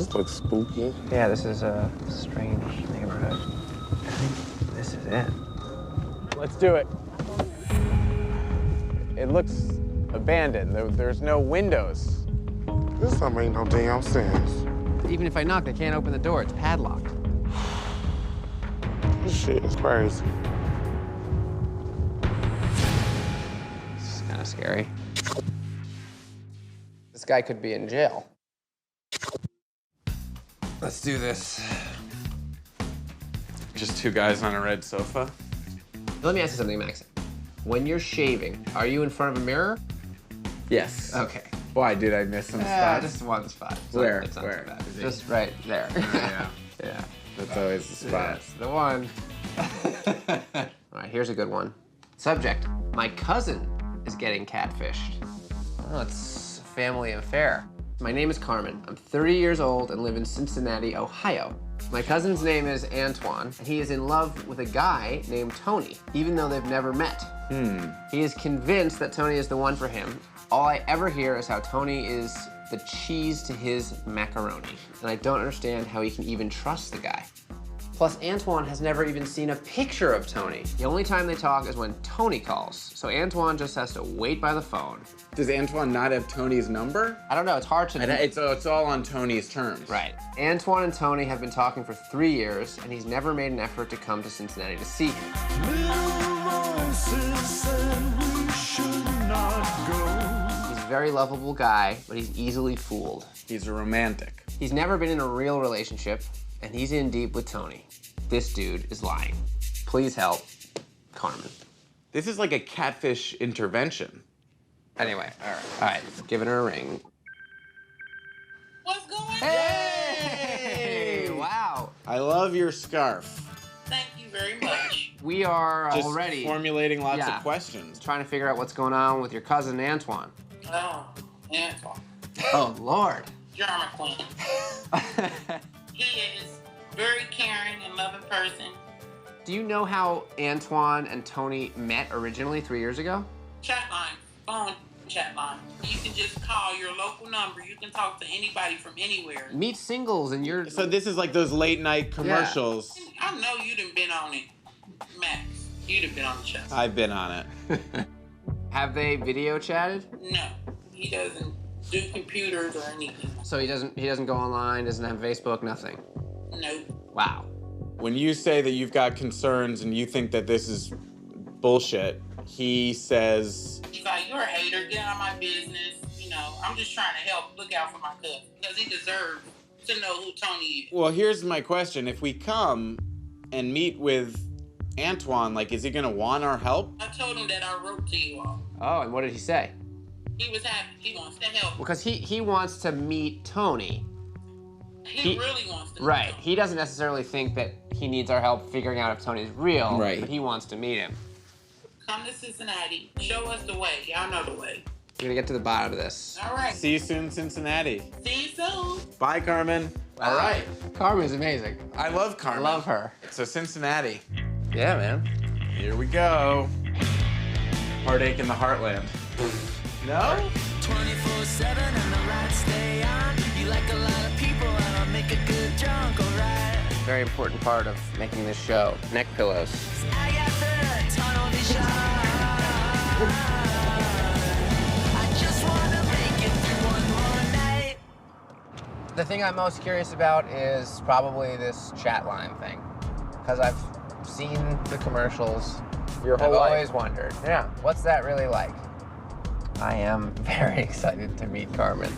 This looks spooky. Yeah, this is a strange neighborhood. I think this is it. Let's do it. It looks abandoned. There's no windows. This don't make no damn sense. Even if I knock, I can't open the door. It's padlocked. This shit is crazy. This is kind of scary. This guy could be in jail. Let's do this. Just two guys on a red sofa? Let me ask you something, Max. When you're shaving, are you in front of a mirror? Yes. Okay. Why, did I miss some spots? Just one spot. Where? It's not Where? too bad. Just right there. Yeah. Yeah. That's always the spot. That's the one. All right, here's a good one. Subject, my cousin is getting catfished. Oh, it's a family affair. My name is Carmen. I'm 30 years old and live in Cincinnati, Ohio. My cousin's name is Antoine, and he is in love with a guy named Tony, even though they've never met. He is convinced that Tony is the one for him. All I ever hear is how Tony is the cheese to his macaroni, and I don't understand how he can even trust the guy. Plus, Antoine has never even seen a picture of Tony. The only time they talk is when Tony calls, so Antoine just has to wait by the phone. Does Antoine not have Tony's number? I don't know, it's hard to... It's all on Tony's terms. Right. Antoine and Tony have been talking for 3 years, and he's never made an effort to come to Cincinnati to see him. He's a very lovable guy, but he's easily fooled. He's a romantic. He's never been in a real relationship, and he's in deep with Tony. This dude is lying. Please help, Carmen. This is like a catfish intervention. Anyway, all right, giving her a ring. What's going on? Hey! Wow. I love your scarf. Thank you very much. We are Just already formulating lots Yeah. of questions. trying to figure out what's going on with your cousin, Antoine. Oh, Antoine. Oh, Lord. Drama queen. He is very caring and loving person. Do you know how Antoine and Tony met originally 3 years ago? Chat line, phone chat line. You can just call your local number. You can talk to anybody from anywhere. Meet singles and you're... So this is like those late night commercials. I know you done been on it, Max. You done been on the chat. I've been on it. Have they video chatted? No, he doesn't do computers or anything. So he doesn't go online, doesn't have Facebook, nothing? No. Wow. When you say that you've got concerns and you think that this is bullshit, he says... He's like, you're a hater, get out of my business. You know, I'm just trying to help look out for my cousin because he deserves to know who Tony is. Well, here's my question. If we come and meet with Antoine, like, is he gonna want our help? I told him that I wrote to you all. Oh, and what did he say? He was happy. He wants to help. Because he wants to meet Tony. He really wants to meet Right. him. He doesn't necessarily think that he needs our help figuring out if Tony's real, Right. but he wants to meet him. Come to Cincinnati. Show us the way. Y'all know the way. We're gonna get to the bottom of this. All right. See you soon, Cincinnati. See you soon. Bye, Carmen. All right. Carmen's amazing. I love I Carmen. love her. So Cincinnati. Yeah, man. Here we go. Heartache in the heartland. No? 24/7 and the lights stay on. You like a lot of people and I'll make a good drunk, alright. Very important part of making this show. Neck pillows. I got the tunnel vision. I just wanna make it through one more night. The thing I'm most curious about is probably this chat line thing. Because I've seen the commercials. Your whole I've life. always wondered, yeah, what's that really like? I am very excited to meet Carmen.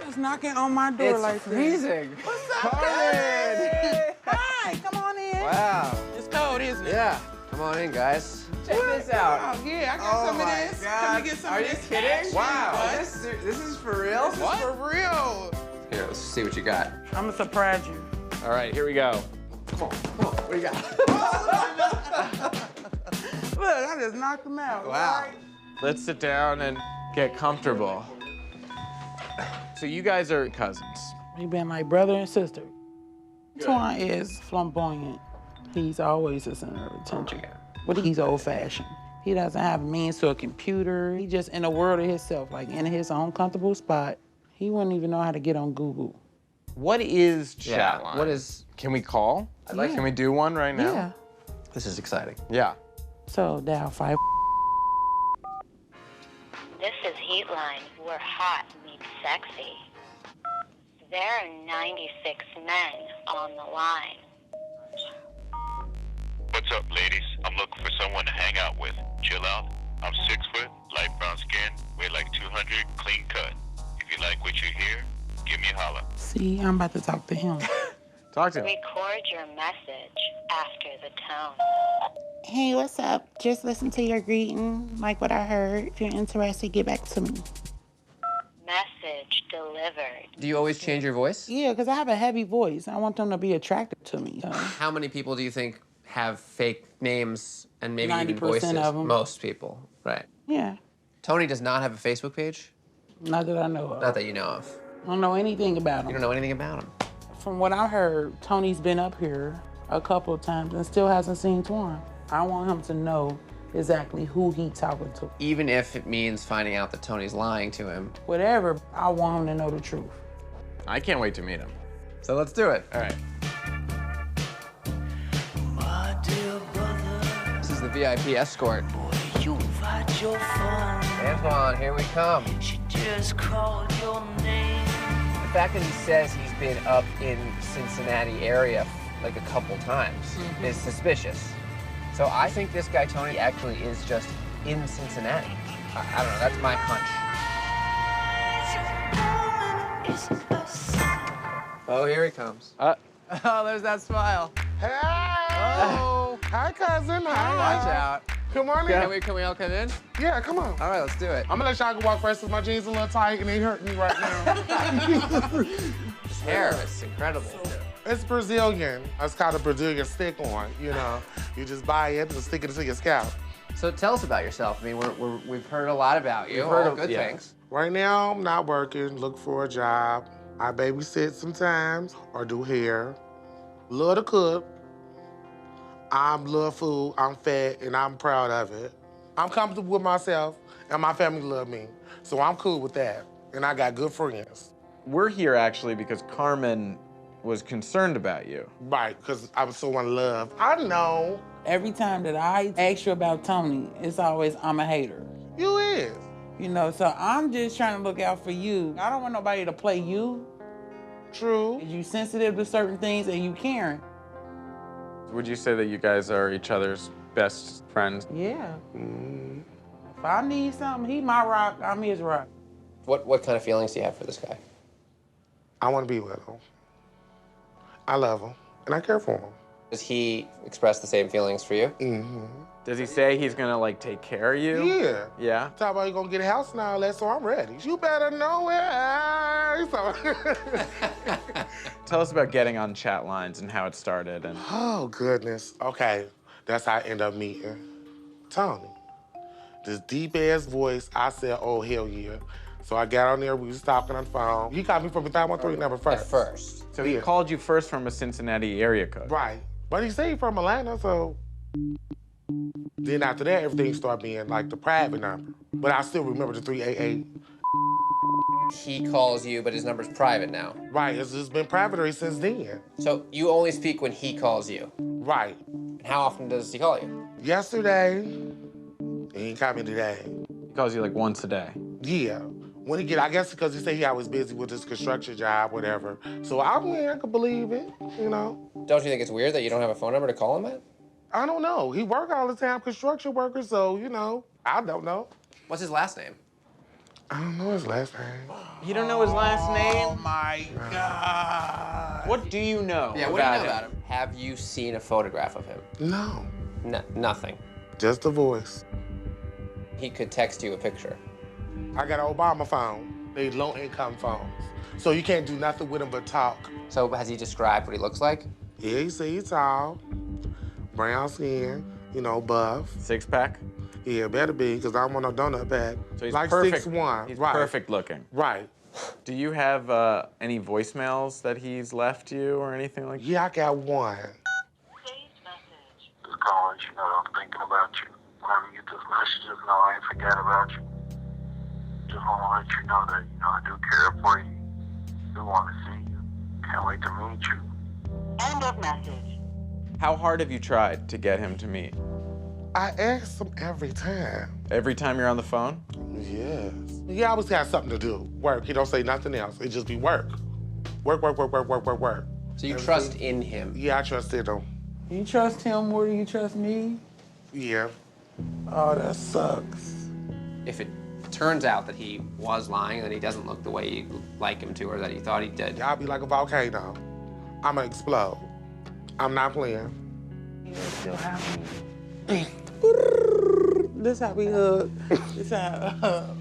Who's knocking on my door It's like that? freezing. What's up, Carmen! guys? Hi, come on in. Wow. It's cold, isn't it? Yeah. Come on in, guys. Check What? this out. Oh, yeah, I got some of my this. God. Come and get some Are of you this. kidding? action. Wow. What? This is for real? This is for real. Here, let's see what you got. I'm gonna surprise you. All right, here we go. Come on. What do you got? Look, I just knocked him out. Wow. Right? Let's sit down and get comfortable. So you guys are cousins. We've been like brother and sister. Antoine is flamboyant. He's always the center of attention. But he's old-fashioned. He doesn't have means to a computer. He just in a world of himself, like in his own comfortable spot. He wouldn't even know how to get on Google. What is Yeah, Chatline? what is... Can we call? like- Can we do one right now? Yeah. This is exciting. Yeah. So dial 5. This is Heatline, where hot meets sexy. There are 96 men on the line. What's up, ladies? I'm looking for someone to hang out with. Chill out. I'm 6 foot, light brown skin, weigh like 200, clean cut. If you like what you hear, give me a holler. See, I'm about to talk to him. Talk to him. Record your message after the tone. Hey, what's up? Just listen to your greeting, like what I heard. If you're interested, get back to me. Message delivered. Do you always change your voice? Yeah, because I have a heavy voice. I want them to be attracted to me. How many people do you think have fake names and maybe even 90% voices? of 'em. Most people, right. Yeah, Tony does not have a Facebook page? not that I know of. Not that you know of. I don't know anything about You him. don't know anything about him. From what I heard, Tony's been up here a couple of times and still hasn't seen Twan. I want him to know exactly who he talking to. Even if it means finding out that Tony's lying to him. Whatever, I want him to know the truth. I can't wait to meet him. So let's do it. All right. My dear brother, This is the VIP escort. boy, you've had your fun. Antoine, here we come. She just called your name. The fact that he says he's been up in Cincinnati area like a couple times is suspicious. So I think this guy Tony actually is just in Cincinnati. I don't know, that's my hunch. Oh, here he comes. Oh, there's that smile. Hey! Oh, Hi, cousin. Hi. watch out. Come on in. Can we all come in? Yeah, come on. All right, let's do it. I'm gonna let y'all go walk first because my jeans are a little tight and they hurt me right now. His hair is incredible. It's Brazilian. It's called a Brazilian stick-on, you know. You just buy it and stick it to your scalp. So tell us about yourself. I mean, we've heard a lot about you. We've heard all of- good yeah. things. Right now, I'm not working, look for a job. I babysit sometimes or do hair. Love to cook. Love food, I'm fat, and I'm proud of it. I'm comfortable with myself, and my family love me. So I'm cool with that, and I got good friends. We're here actually because Carmen was concerned about you. Right, because I was so in love. I know. Every time that I ask you about Tony, it's always, I'm a hater. You is. You know, so I'm just trying to look out for you. I don't want nobody to play you. True. You sensitive to certain things and you caring. Would you say that you guys are each other's best friends? Yeah. If I need something, he my rock, I'm his rock. What kind of feelings do you have for this guy? I want to be with him. I love him, and I care for him. Does he express the same feelings for you? Mm-hmm. Does he say he's gonna like take care of you? Yeah. Yeah? Talk about you gonna get a house and all that, so I'm ready. You better know it. So Tell us about getting on chat lines and how it started and oh, goodness. Okay, that's how I end up meeting Tony. This deep-ass voice, I said, oh, hell yeah. So I got on there, we was talking on the phone. He called me from the 513 number first. At first. so he Yeah. called you first from a Cincinnati area code. Right. But he said he from Atlanta, so. Then after that, everything started being like the private number. But I still remember the 388. He calls you, but his number's private now. Right, it's been private since then. So you only speak when he calls you. Right. And how often does he call you? Yesterday, he ain't called me today. He calls you like once a day. Yeah. When he get, I guess because he said he always busy with his construction job, whatever. So I could believe it, you know. Don't you think it's weird that you don't have a phone number to call him at? I don't know. He work all the time, construction worker, so, you know, I don't know. What's his last name? I don't know his last name. You don't know his last name? Oh my God. What do you know Yeah, what do you know about him? Have you seen a photograph of him? No, Nothing. just a voice. He could text you a picture. I got an Obama phone. They low-income phones. So you can't do nothing with them but talk. So has he described what he looks like? Yeah, he say he's tall, brown skin, you know, buff. Six pack? Yeah, better be, because I don't want no donut pack. So he's like perfect. 6'1". He's right. perfect looking. Right. Do you have any voicemails that he's left you or anything like that? Yeah, I got one. Saved message. Just calling you know I'm thinking about you. whenever you get those messages, know I ain't forget about you. Just want to let you know that, I do care for you. Do want to see you. Can't wait to meet you. End of message. How hard have you tried to get him to meet? I ask him every time. Every time you're on the phone? Yes. He always has something to do. Work. He don't say nothing else. It just be work. Work, work, work, work, work, work, work. So you trust in him? Yeah, I trusted him. You trust him more than you trust me? Yeah. Oh, that sucks. If it turns out that he was lying, that he doesn't look the way you like him to, or that you thought he did. Y'all be like a volcano. I'ma explode. I'm not playing. You're still happy. This how we hug. This how.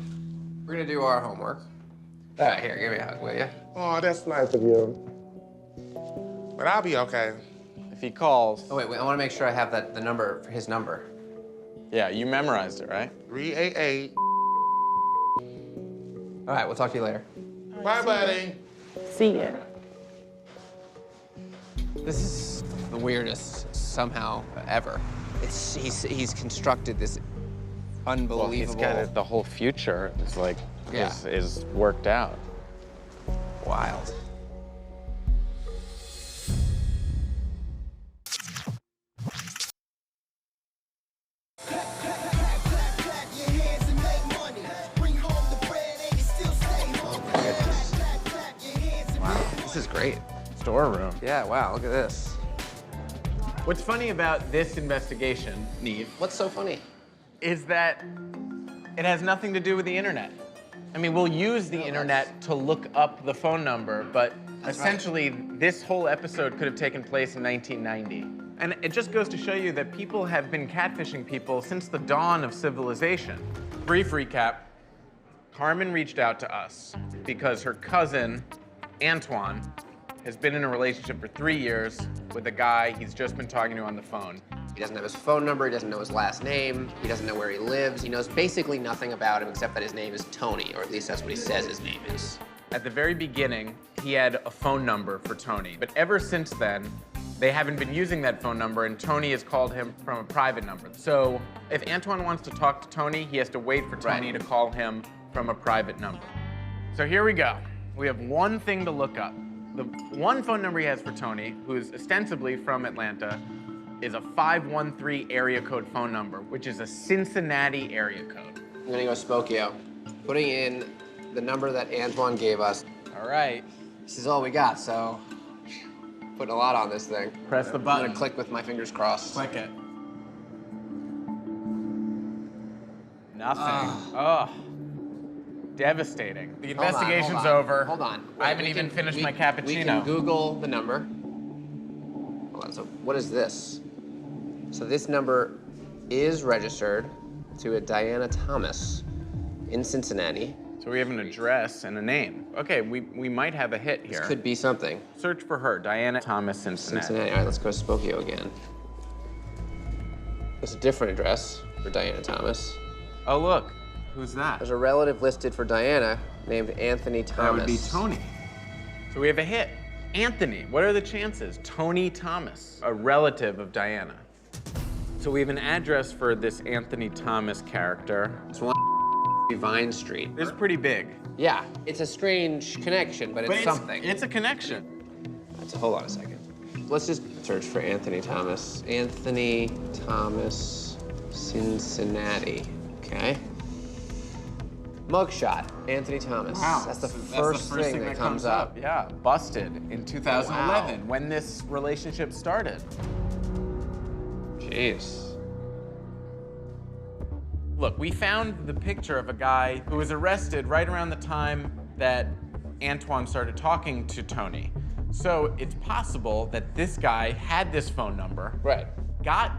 We're gonna do our homework. All right, here, give me a hug, will you? Oh, that's nice of you. But I'll be okay. If he calls. Oh, wait, I wanna make sure I have the number, his number. Yeah, you memorized it, right? 388. All right, we'll talk to you later. Bye, buddy. See ya. This is the weirdest somehow ever. He's constructed this unbelievable. Well, he's got it, the whole future is like, Yeah. is worked out. Wild. Wow, this is great. Storeroom. Yeah, wow, look at this. What's funny about this investigation, Neve, What's so funny? is that it has nothing to do with the internet. I mean, we'll use the internet to look up the phone number, but essentially, this whole episode could have taken place in 1990. And it just goes to show you that people have been catfishing people since the dawn of civilization. Brief recap, Carmen reached out to us because her cousin, Antoine, has been in a relationship for 3 years with a guy he's just been talking to on the phone. He doesn't have his phone number, he doesn't know his last name, he doesn't know where he lives, he knows basically nothing about him except that his name is Tony, or at least that's what he says his name is. At the very beginning, he had a phone number for Tony, but ever since then, they haven't been using that phone number, and Tony has called him from a private number. So if Antoine wants to talk to Tony, he has to wait for Tony to call him from a private number. So here we go. We have one thing to look up. The one phone number he has for Tony, who's ostensibly from Atlanta, is a 513 area code phone number, which is a Cincinnati area code. I'm gonna go Spokio. Putting in the number that Antoine gave us. All right. This is all we got, so putting a lot on this thing. Press the I'm button. gonna click with my fingers crossed. Click it. Nothing. Oh. Devastating. The investigation's over. Hold on. I haven't even finished my cappuccino. We can Google the number. Hold on, so what is this? So this number is registered to a Diana Thomas in Cincinnati. So we have an address and a name. Okay, we might have a hit here. This could be something. Search for her, Diana Thomas, Cincinnati. Cincinnati. All right, let's go to Spokio again. There's a different address for Diana Thomas. Oh, look. Who's that? There's a relative listed for Diana named Anthony Thomas. That would be Tony. So we have a hit. Anthony, what are the chances? Tony Thomas, a relative of Diana. So we have an address for this Anthony Thomas character. It's 1 Vine Street. This is pretty big. Yeah, it's a strange connection, but it's something. It's a connection. Hold on a second. Let's just search for Anthony Thomas. Anthony Thomas, Cincinnati. Okay. Mugshot, Anthony Thomas. Wow. That's the first thing that comes up. Yeah, busted in 2011 when this relationship started. Jeez. Look, we found the picture of a guy who was arrested right around the time that Antoine started talking to Tony. So it's possible that this guy had this phone number, Right. got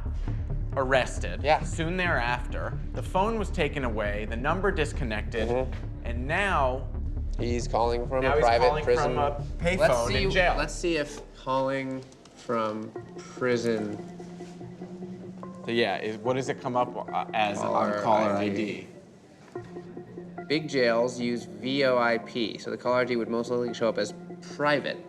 arrested Yeah. soon thereafter. The phone was taken away, the number disconnected, and now He's calling from a he's private calling prison. from a payphone in jail. Let's see if calling from prison. So yeah, what does it come up as on caller ID? Big jails use VoIP, so the caller ID would most likely show up as private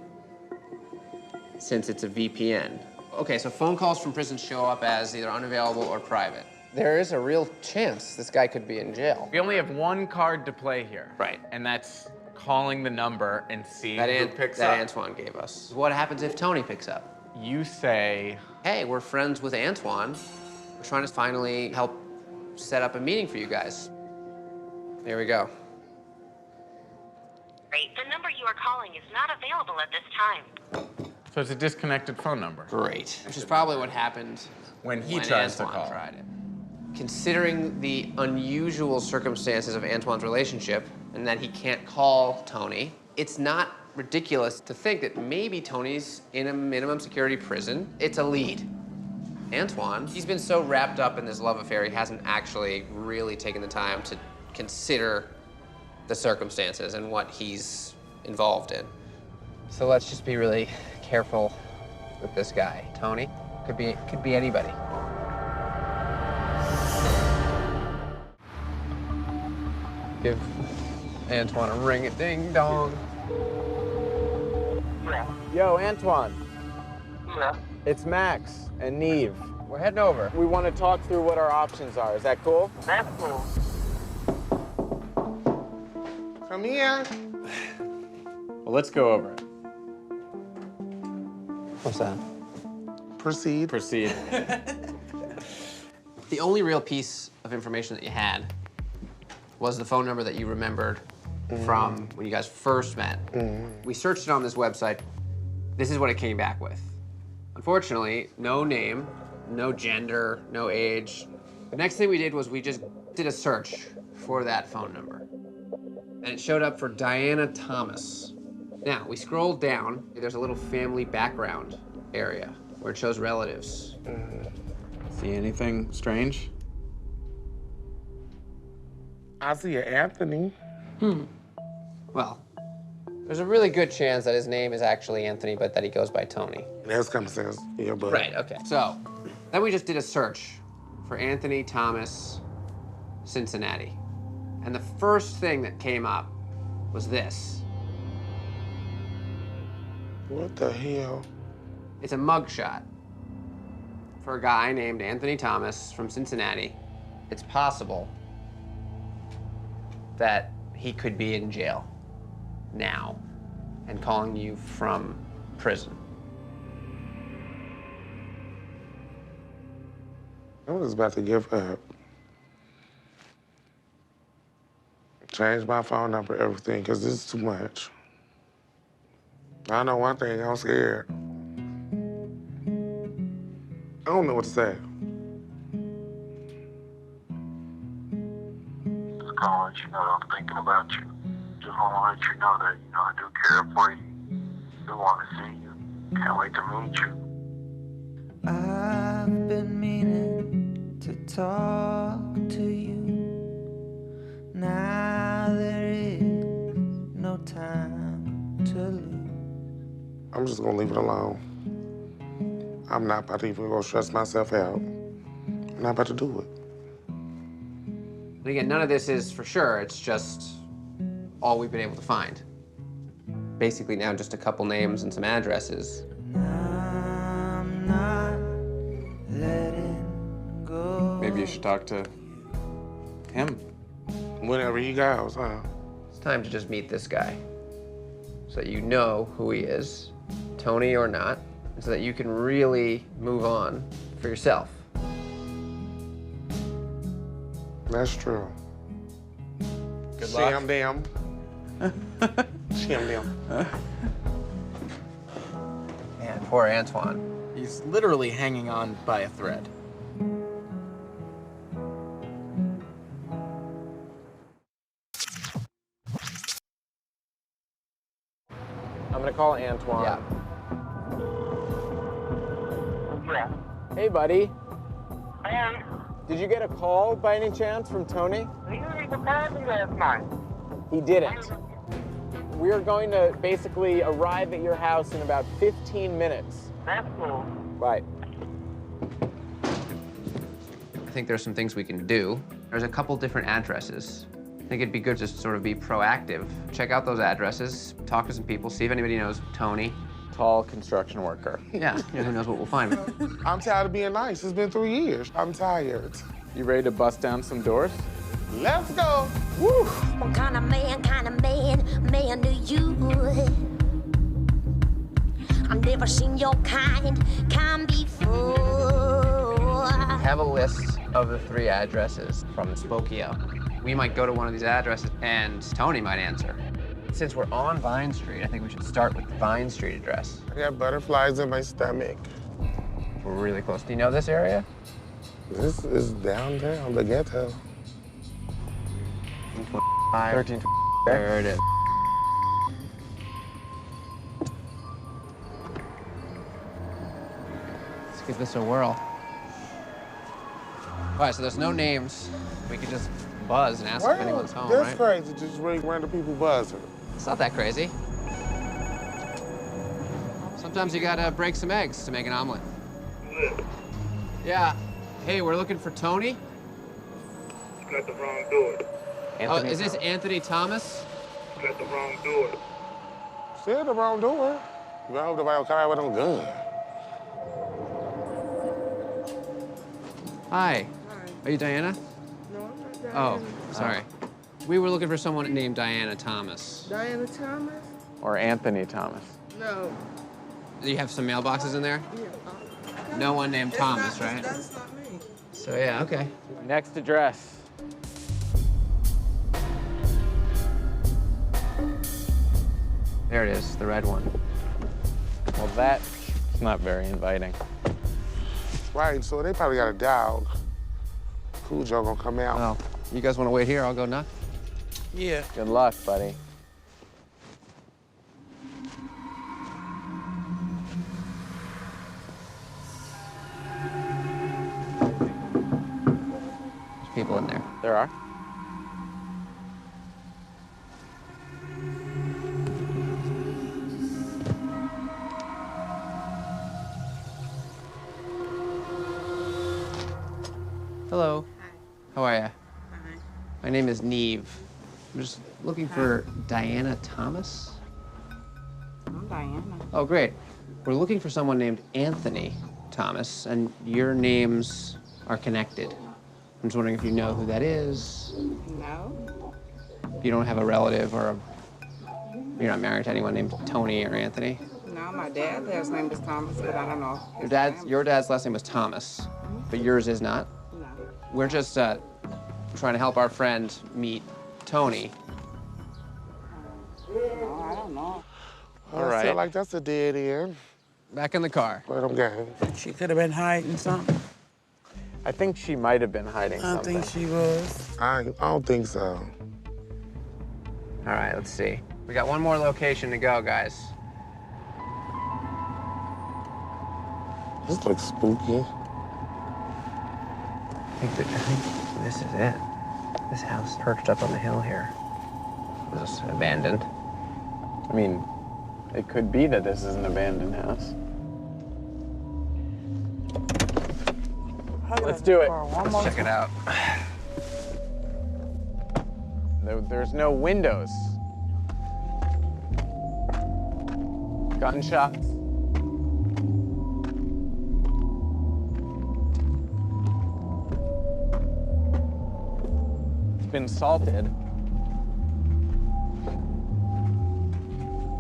since it's a VPN. Okay, so phone calls from prison show up as either unavailable or private. there is a real chance this guy could be in jail. We only have one card to play here. Right. And that's calling the number and seeing who picks that up. Antoine gave us. What happens if Tony picks up? You say, Hey, we're friends with Antoine. We're trying to finally help set up a meeting for you guys. Here we go. Great. The number you are calling is not available at this time. so it's a disconnected phone number. Great. Which is probably what happened When he tries to Antoine call. tried it. Considering the unusual circumstances of Antoine's relationship and that he can't call Tony, it's not ridiculous to think that maybe Tony's in a minimum security prison. It's a lead. Antoine, he's been so wrapped up in this love affair, he hasn't actually really taken the time to consider the circumstances and what he's involved in. So let's just be really careful with this guy. Tony, could be anybody. Give Antoine a ring, a ding dong. Yo, Antoine. Yeah. It's Max and Neve. We're heading over. We want to talk through what our options are. Is that cool? That's cool. Come here. Well, let's go over it. What's that? Proceed. Proceed. The only real piece of information that you had was the phone number that you remembered from when you guys first met. We searched it on this website. This is what it came back with. Unfortunately, no name, no gender, no age. The next thing we did was we just did a search for that phone number. And it showed up for Diana Thomas. Now, we scrolled down. There's a little family background area where it shows relatives. See anything strange? I see an Anthony. Well, there's a really good chance that his name is actually Anthony, but that he goes by Tony. That's common sense. Yeah, but Right, okay. So, then we just did a search for Anthony Thomas, Cincinnati. And the first thing that came up was this. what the hell? It's a mugshot for a guy named Anthony Thomas from Cincinnati. It's possible that he could be in jail now and calling you from prison. I was about to give up. Change my phone number, everything, because this is too much. I know one thing, I'm scared. I don't know what to say. Just gonna let you know I'm thinking about you. Just wanna let you know that, I do care for you. Do wanna see you. Can't wait to meet you. I've been meaning to talk to you. Now there is no time to lose. I'm just gonna leave it alone. I'm not about to even go stress myself out. I'm not about to do it. And again, none of this is for sure. It's just all we've been able to find. Basically now just a couple names and some addresses. I'm not letting go. Maybe you should talk to him. Whenever he goes, huh? It's time to just meet this guy so that you know who he is, Tony or not, and so that you can really move on for yourself. That's true. Good luck. Sham damn. Sham damn. Man, poor Antoine. He's literally hanging on by a thread. I'm gonna call Antoine. Yeah. Yeah. Hey, buddy. And Did you get a call by any chance from Tony? you even called me last night. He didn't. We are going to basically arrive at your house in about 15 minutes. That's cool. Right. I think there's some things we can do. There's a couple different addresses. I think it'd be good to sort of be proactive. Check out those addresses, talk to some people, see if anybody knows Tony. Tall construction worker. Yeah, who knows what we'll find. I'm tired of being nice. It's been 3 years. I'm tired. You ready to bust down some doors? Let's go. Woo! What kind of man do you? I've never seen your kind before. I have a list of the 3 addresses from Spokeo. We might go to one of these addresses and Tony might answer. Since we're on Vine Street, I think we should start with the Vine Street address. I got butterflies in my stomach. We're really close. Do you know this area? This is downtown, the ghetto. 13. There it is. Let's give this a whirl. All right, so there's no names. We could just buzz and ask if anyone's home, That's right? crazy, just really random people buzzing. It's not that crazy. Sometimes you gotta break some eggs to make an omelet. Yeah. Hey, we're looking for Tony. You got the wrong door. Oh, is this Anthony Thomas? You got the wrong door. Said the wrong door. You hope nobody will come out with no gun. Hi. Are you Diana? No, I'm not Diana. Oh, sorry. We were looking for someone named Diana Thomas. Diana Thomas? Or Anthony Thomas? No. Do you have some mailboxes in there? Yeah. No one named Thomas, not, right? That's not me. So yeah, okay. Next address. There it is, the red one. Well, that's not very inviting. Right, so they probably got a dog. Cujo gonna come out. Oh, you guys want to wait here? I'll go knock. Yeah. Good luck, buddy. There's people in there. There are? Hello. Hi. How are you? Hi. My name is Nev. I'm just looking for Diana Thomas. I'm Diana. Oh, great. We're looking for someone named Anthony Thomas, and your names are connected. I'm just wondering if you know who that is. No. You don't have a relative or you're not married to anyone named Tony or Anthony? No, my dad's last name is Thomas, but I don't know. Your dad's last name was Thomas, but yours is not? No. We're just trying to help our friend meet Tony. Oh, I don't know. All right. I feel like that's a dead end. Back in the car. Play them games. She could have been hiding something. I think she might have been hiding I something. think she was. I don't think so. All right, let's see. We got one more location to go, guys. This looks spooky. I think this is it. This house perched up on the hill here. Is this abandoned? I mean, it could be that this is an abandoned house. Let's do it. Let's check it out. There's no windows. Gunshots. It's been salted.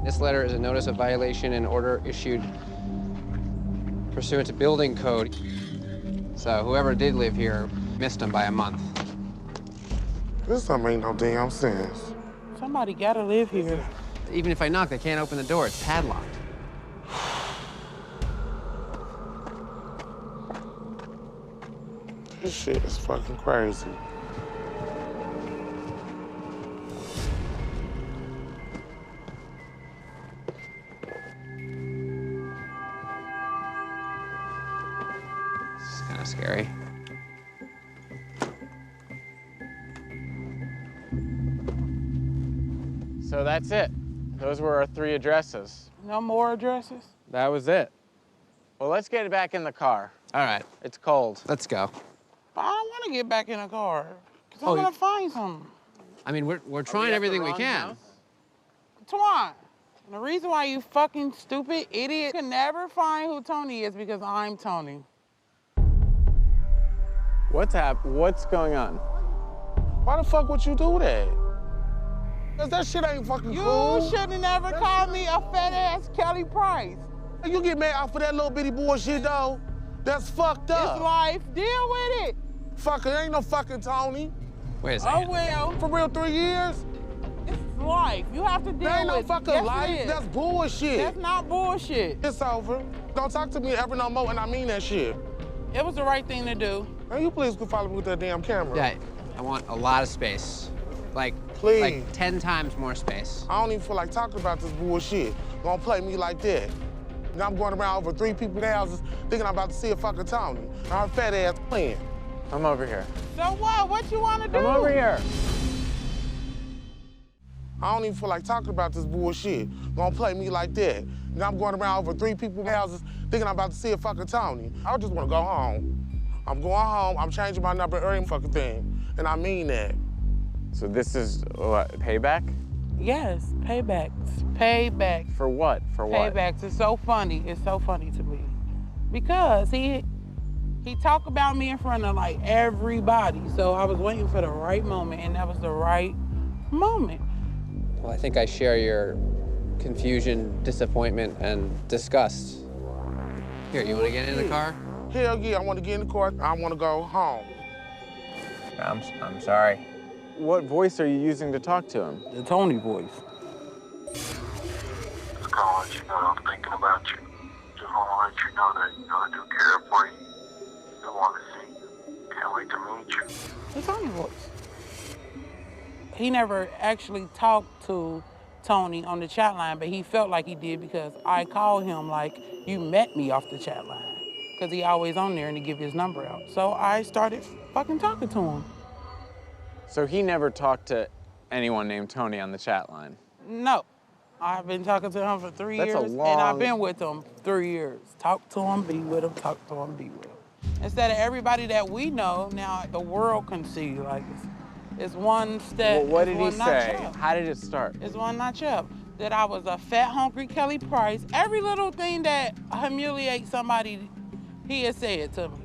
This letter is a notice of violation and order issued pursuant to building code. So whoever did live here missed them by a month. This don't make no damn sense. Somebody gotta live here. Even if I knock, they can't open the door. It's padlocked. This shit is fucking crazy. It's kind of scary. So that's it. Those were our 3 addresses. No more addresses? That was it. Well, let's get back in the car. All right, It's cold. let's go. I don't want to get back in the car. Because Oh, I'm you- going to find something. I mean, we're trying everything we can. Antoine, the reason why you fucking stupid idiot can never find who Tony is because I'm Tony. What's going on? Why the fuck would you do that? Cause that shit ain't fucking cool. You should have never called me a fat-ass Kelly Price. You get mad off of that little bitty bullshit, though? That's fucked up. It's life. Deal with it. Fuck it, ain't no fucking Tony. Wait a second. Oh, well. For real, 3 years? It's life. You have to deal with it. That ain't no fucking life. That's bullshit. That's not bullshit. It's over. Don't talk to me ever no more, and I mean that shit. It was the right thing to do. Can you please go follow me with that damn camera? Yeah, I want a lot of space. Please. Like 10 times more space. I don't even feel like talking about this bullshit. Gonna play me like that. Now I'm going around over 3 people's houses thinking I'm about to see a fucking Tony. Our fat ass playing. I'm over here. So what? What you want to do? I'm over here. I don't even feel like talking about this bullshit. Gonna play me like that. Now I'm going around over 3 people's houses thinking I'm about to see a fucking Tony. I just wanna go home. I'm going home, I'm changing my number every fucking thing. And I mean that. So this is what, payback? Yes, paybacks. Payback. For what? For what? Paybacks. It's so funny. It's so funny to me. Because he talked about me in front of like everybody. So I was waiting for the right moment, and that was the right moment. Well, I think I share your confusion, disappointment, and disgust. Here, you want to get in the car? Hell yeah, I want to get in the car. I want to go home. I'm sorry. What voice are you using to talk to him? The Tony voice. Just calling to let you know I'm thinking about you. Just want to let you know that, I do care for you. Still want to see you. Can't wait to meet you. The Tony voice. He never actually talked to Tony on the chat line, but he felt like he did because I called him like, you met me off the chat line. Because he always on there and he give his number out. So I started fucking talking to him. So he never talked to anyone named Tony on the chat line? No. I've been talking to him for 3 years. That's a long... And I've been with him 3 years. Talk to him, be with him, talk to him, be with him. Instead of everybody that we know, now the world can see, like, it's one step. Well, what did he say? How did it start? It's one notch up. That I was a fat, hungry Kelly Price. Every little thing that humiliates somebody, he has said to me.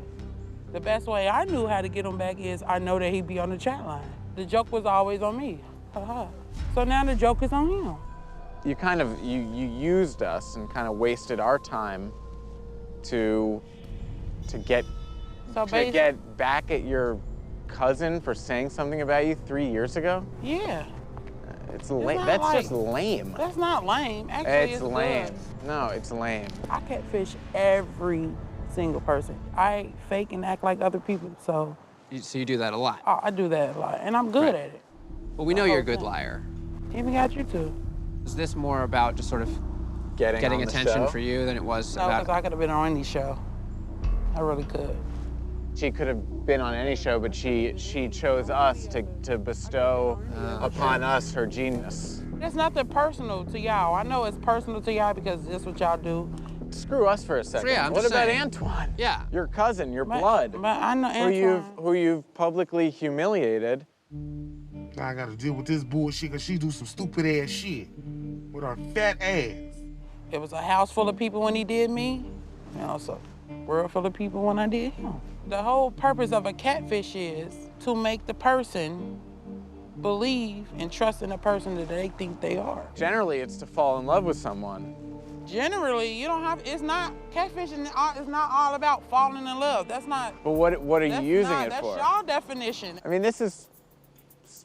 The best way I knew how to get him back is I know that he'd be on the chat line. The joke was always on me. So now the joke is on him. You kind of, you used us and kind of wasted our time to get back at your cousin for saying something about you 3 years ago? Yeah. It's lame. That's just lame. That's not lame. Actually, it's lame. Good. No, it's lame. I catfish every single person. I fake and act like other people, so. So you do that a lot? I do that a lot, and I'm good at it. Well, we know you're a good liar. Even got you too. Is this more about just sort of getting attention for you than it was about? No, because I could have been on any show. I really could. She could have been on any show, but she chose us to bestow upon us her genius. It's nothing personal to y'all. I know it's personal to y'all because that's what y'all do. Screw us for a second. Yeah, what about Antoine? Yeah. Your cousin, your blood. But I know Antoine. Who you've publicly humiliated. Now I gotta deal with this bullshit because she do some stupid ass shit with her fat ass. It was a house full of people when he did me, and also a world full of people when I did him. The whole purpose of a catfish is to make the person believe and trust in the person that they think they are. Generally, it's to fall in love with someone. Generally, you don't have, catfishing is not all about falling in love. That's not. But what are you using it for? That's y'all definition. I mean, this is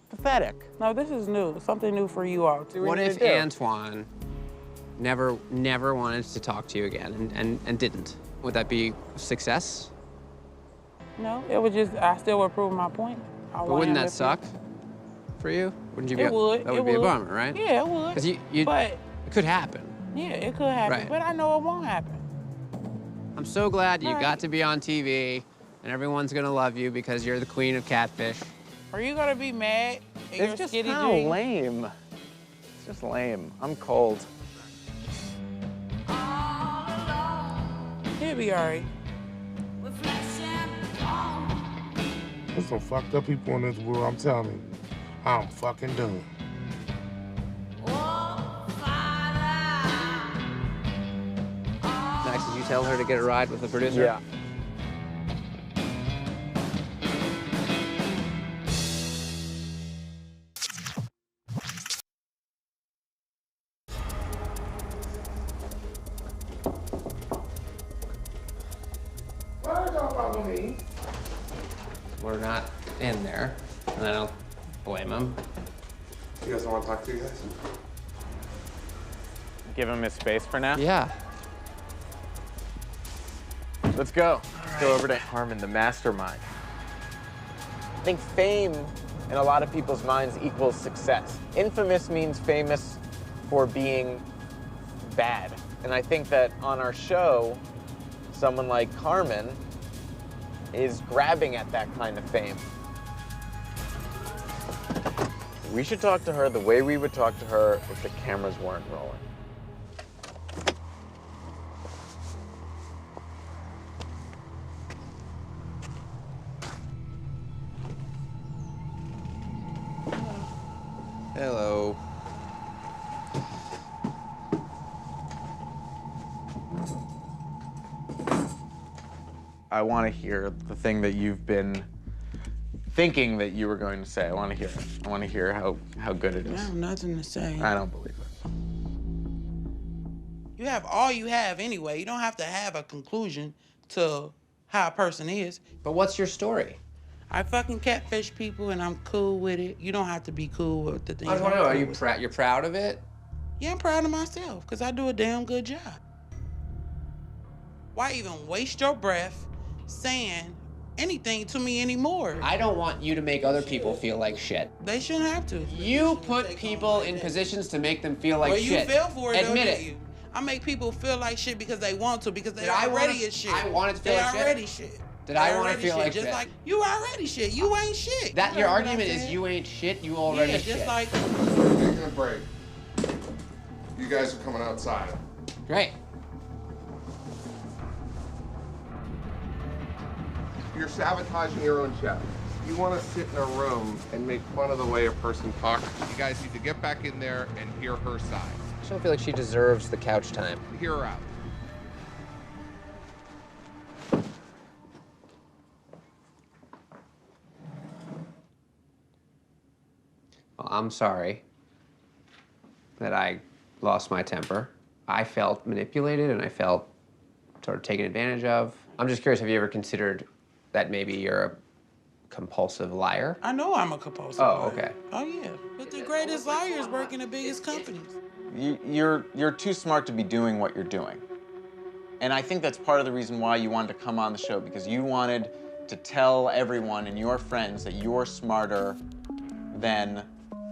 pathetic. No, this is new. Something new for you all too. What if Antoine never wanted to talk to you again and didn't? Would that be success? No, it would just, I still would prove my point. But wouldn't that suck for you? Wouldn't you be? It would. That would be a bummer, right? Yeah, it would. Because but it could happen. Yeah, it could happen, right. but I know it won't happen. I'm so glad you got to be on TV, and everyone's gonna love you because you're the queen of catfish. Are you gonna be mad? It's just kind of lame. It's just lame. I'm cold. He'll be all right. There's some fucked up people in this world, I'm telling you. I'm fucking done. Max, did you tell her to get a ride with the producer? Yeah. follow me. We're not in there, and I don't blame him. You guys don't want to talk to you guys? Give him his space for now? Yeah. Let's go. Let's go over to Carmen, the mastermind. I think fame in a lot of people's minds equals success. Infamous means famous for being bad. And I think that on our show, someone like Carmen is grabbing at that kind of fame. We should talk to her the way we would talk to her if the cameras weren't rolling. Hello. I want to hear the thing that you've been thinking that you were going to say. I want to hear it. I want to hear how good it I is. have nothing to say. I don't believe it. You have all you have anyway. You don't have to have a conclusion to how a person is. But what's your story? I fucking catfish people and I'm cool with it. You don't have to be cool with the things. I just want to know, are I'm you cool with. you're proud of it? Yeah, I'm proud of myself because I do a damn good job. Why even waste your breath saying anything to me anymore? I don't want you to make other people feel like shit. They shouldn't have to. You put people in positions to make them feel like Well, shit. you fell for it, Admit though, it. didn't you? I make people feel like shit because they want to, because they Did I already wanna- is shit. I wanted to feel they like shit? already shit. Did They I want to already feel like just shit? like you already shit. You ain't shit. That You your heard what I argument is said? you ain't shit, you already Yeah, shit. just like Taking a break. You guys are coming outside. Great. You're sabotaging your own show. You want to sit in a room and make fun of the way a person talks. You guys need to get back in there and hear her side. I just don't feel like she deserves the couch time. Hear her out. Well, I'm sorry that I lost my temper. I felt manipulated and I felt sort of taken advantage of. I'm just curious, have you ever considered that maybe you're a compulsive liar? I know I'm a compulsive. Oh, liar. okay. Oh yeah, but the greatest liars work in the biggest companies. You're too smart to be doing what you're doing. And I think that's part of the reason why you wanted to come on the show, because you wanted to tell everyone and your friends that you're smarter than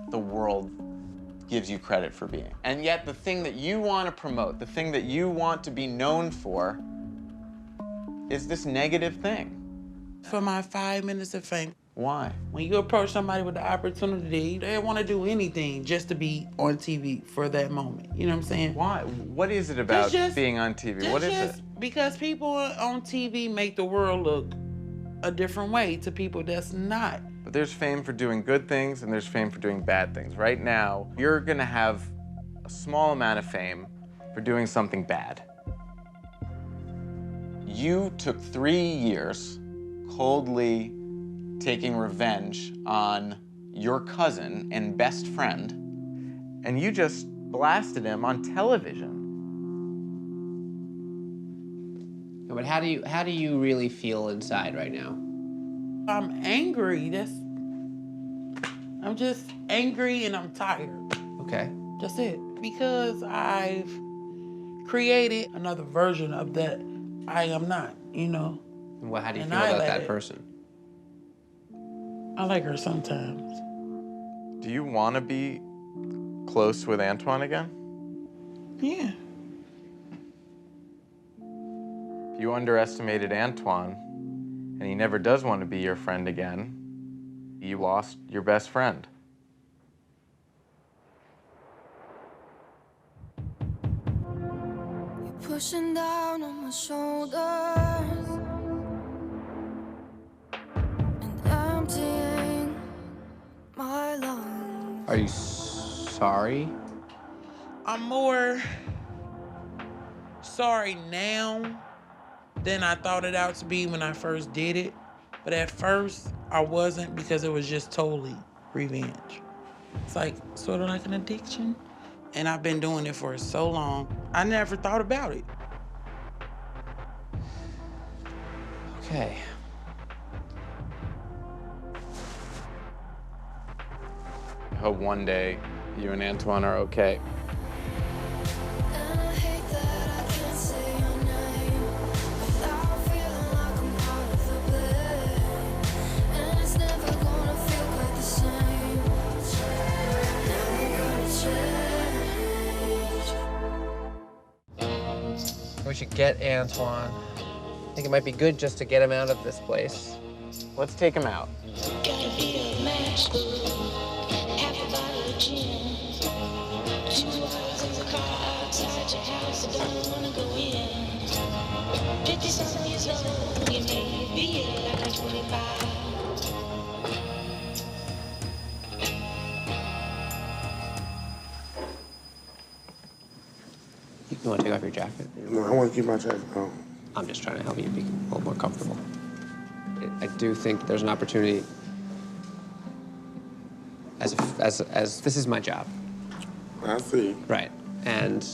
the world gives you credit for being. And yet the thing that you want to promote, the thing that you want to be known for, is this negative thing. For my 5 minutes of fame. Why? When you approach somebody with the opportunity, they want to do anything just to be on TV for that moment. You know what I'm saying? Why? What is it about being on TV? What is it? Because people on TV make the world look a different way to people that's not. But there's fame for doing good things and there's fame for doing bad things. Right now, you're gonna have a small amount of fame for doing something bad. You took 3 years coldly taking revenge on your cousin and best friend, and you just blasted him on television. No, but how do you really feel inside right now? I'm angry. I'm just angry and I'm tired. Okay. That's it. Because I've created another version of that I am not, you know. And how do you And feel I about let that it. person? I like her sometimes. Do you want to be close with Antoine again? Yeah. You underestimated Antoine, and he never does want to be your friend again. You lost your best friend. You're pushing down on my shoulders and emptying my lungs. Are you sorry? I'm more sorry now than I thought it out to be when I first did it. But at first, I wasn't, because it was just totally revenge. It's like, sort of like an addiction. And I've been doing it for so long, I never thought about it. Okay. I hope one day you and Antoine are okay. We should get Antoine. I think it might be good just to get him out of this place. Let's take him out. You want to take off your jacket? No, I want to keep my jacket on. I'm just trying to help you be a little more comfortable. I do think there's an opportunity as this is my job. I see. Right. And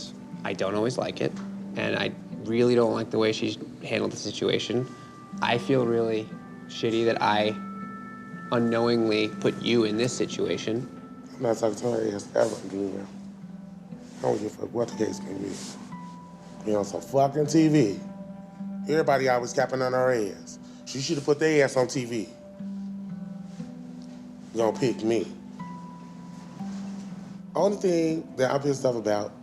I don't always like it. And I really don't like the way she handled the situation. I feel really shitty that I unknowingly put you in this situation. I'm not talking to her ass ever again. I don't give a fuck what the case may be. You know, some fucking TV. Everybody always capping on her ass. She should have put their ass on TV. You gonna pick me. Only thing that I'm pissed off about,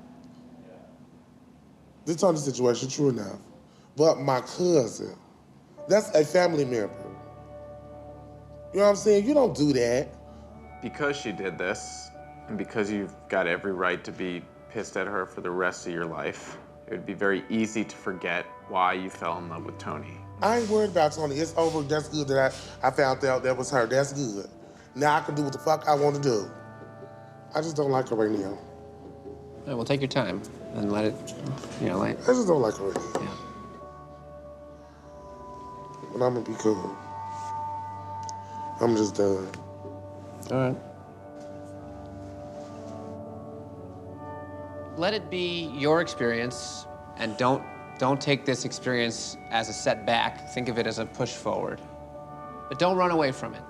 this Tony situation, true enough, but my cousin, that's a family member. You know what I'm saying? You don't do that. Because she did this, and because you've got every right to be pissed at her for the rest of your life, it would be very easy to forget why you fell in love with Tony. I ain't worried about Tony. It's over. That's good that I found out that was her. That's good. Now I can do what the fuck I want to do. I just don't like her right now. Yeah, well, take your time and let it, I just don't like her right now. Yeah. But I'm gonna be cool. I'm just done. All right. Let it be your experience, and don't take this experience as a setback. Think of it as a push forward. But don't run away from it.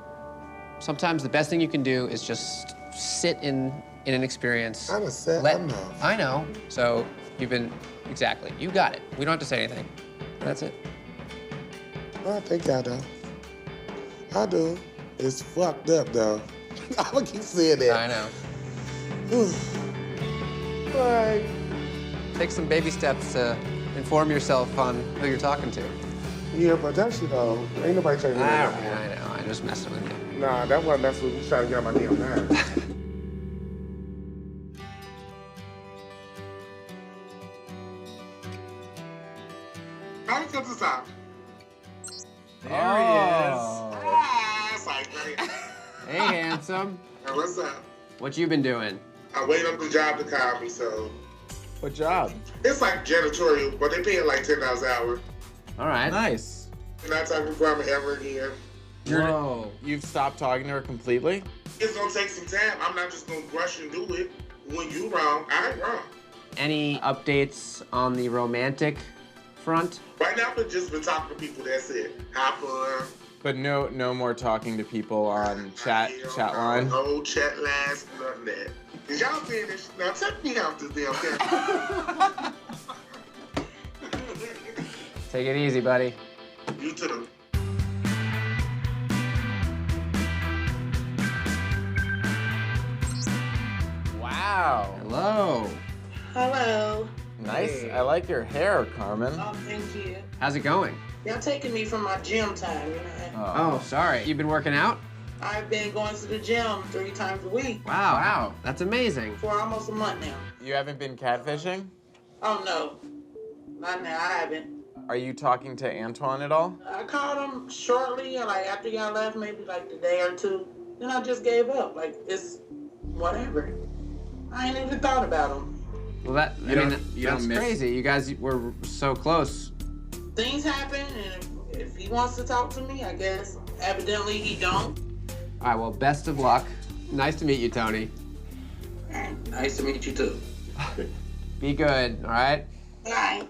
Sometimes the best thing you can do is just sit in an experience. I'm a set enough. I know. So exactly. You got it. We don't have to say anything. That's it. I think I do. I do. It's fucked up though. I'm gonna keep saying that. I know. Bye. Take some baby steps to inform yourself on who you're talking to. Yeah, but that shit though, ain't nobody changing that. I know. I'm just messing with you. Nah, that wasn't messing with me. Trying to get on my damn nerves. How did you get this out? There he is. Ah, sorry, buddy. Hey, handsome. Hey, what's up? What you been doing? I waited on the job to call me, so. What job? It's like janitorial, but they pay it like $10 an hour. All right. Nice. And not talking to grandma ever again. Whoa. You've stopped talking to her completely? It's gonna take some time. I'm not just gonna rush and do it. When you wrong, I ain't wrong. Any updates on the romantic front? Right now, I've just been talking to people. That's it. Have fun. But no more talking to people on chat line? No chat lines, none of that. Is y'all finished? Now take me out this damn camera. Take it easy, buddy. You too. Wow. Hello. Hello. Nice. I like your hair, Carmen. Oh, thank you. How's it going? Y'all taking me from my gym time, Oh, sorry. You've been working out? I've been going to the gym 3 times a week. Wow. That's amazing. For almost a month now. You haven't been catfishing? Oh, no. Not now. I haven't. Are you talking to Antoine at all? I called him shortly, like after y'all left, maybe like the day or two. Then I just gave up. Like, it's whatever. I ain't even thought about him. Well, that's crazy. You guys were so close. Things happen, and if he wants to talk to me, I guess. Evidently, he don't. All right, well, best of luck. Nice to meet you, Tony. All right, nice to meet you, too. Be good, all right? All right.